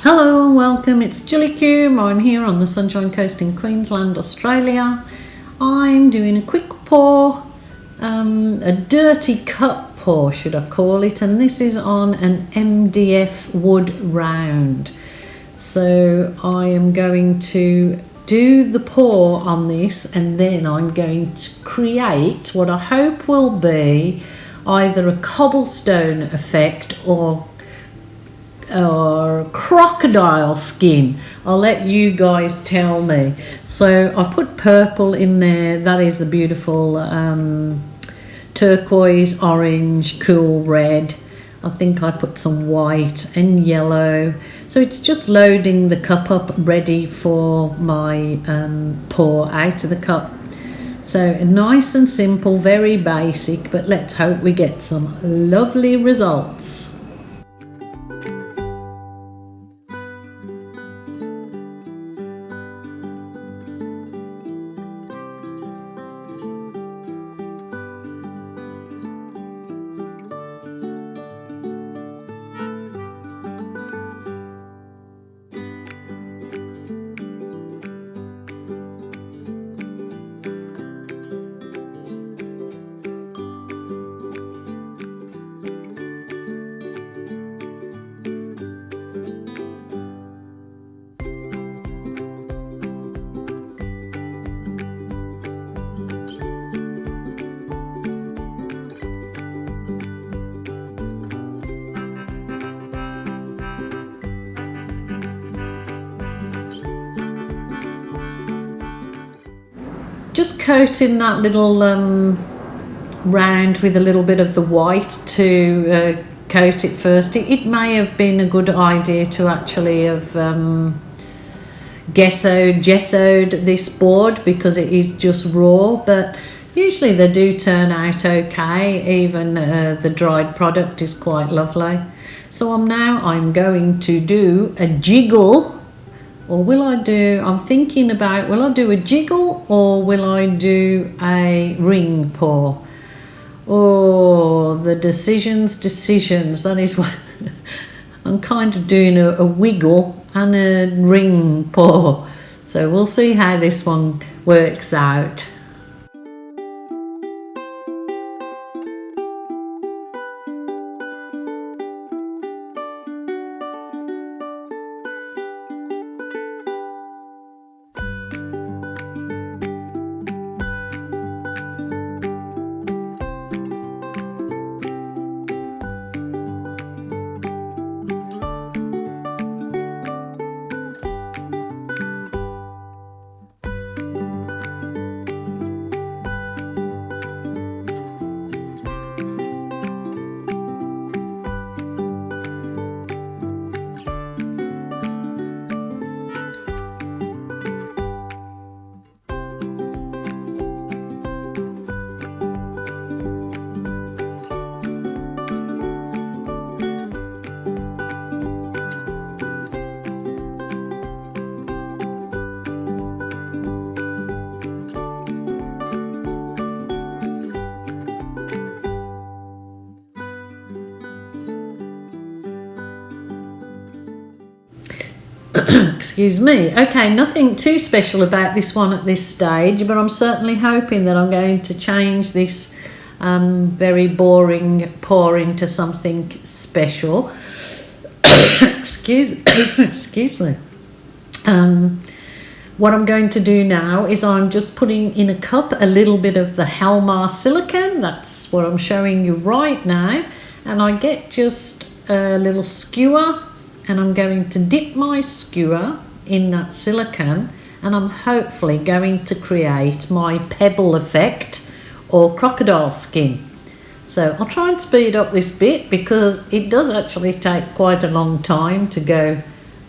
Hello and welcome, it's Gilly Kube. I'm here on the Sunshine Coast in Queensland, Australia. I'm doing a quick pour, a dirty cut pour should I call it, and this is on an MDF wood round. So I am going to do the pour on this and then I'm going to create what I hope will be either a cobblestone effect or crocodile skin. I'll let you guys tell me. So I've put purple in there, that is the beautiful turquoise, orange, cool red. I think I put some white and yellow. So it's just loading the cup up ready for my pour out of the cup. So nice and simple, very basic, but let's hope we get some lovely results. Just coating that little round with a little bit of the white to coat it first. It may have been a good idea to actually have gessoed this board because it is just raw, but usually they do turn out okay. Even the dried product is quite lovely. So I'm going to do a jiggle. Or I'm thinking about, will I do a jiggle or will I do a ring pour? Oh, the decisions. That is what I'm kind of doing a wiggle and a ring pour. So we'll see how this one works out. Excuse me. Okay, nothing too special about this one at this stage, but I'm certainly hoping that I'm going to change this very boring pour into something special. Excuse me. What I'm going to do now is I'm just putting in a cup a little bit of the Helmar silicone. That's what I'm showing you right now. And I get just a little skewer and I'm going to dip my skewer in that silicone and I'm hopefully going to create my pebble effect or crocodile skin. So I'll try and speed up this bit because it does actually take quite a long time to go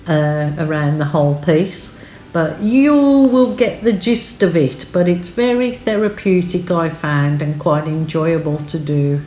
around the whole piece, but you will get the gist of it. But it's very therapeutic, I found, and quite enjoyable to do.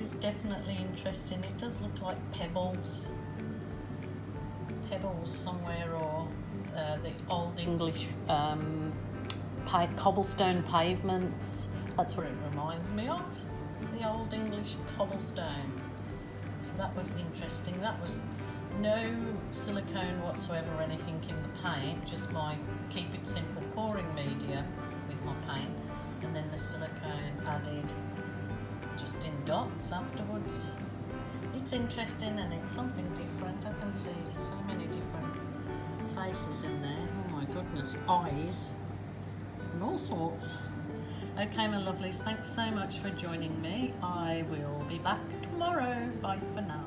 is definitely interesting. It does look like pebbles somewhere, or the old English cobblestone pavements. That's what it reminds me of, the old English cobblestone. So that was interesting. That was no silicone whatsoever or anything in the paint, just my keep it simple pouring media with my paint, and then the silicone added just in dots afterwards. It's interesting and it's something different. I can see so many different faces in there. Oh my goodness, eyes and all sorts. Okay, my lovelies, thanks so much for joining me. I will be back tomorrow. Bye for now.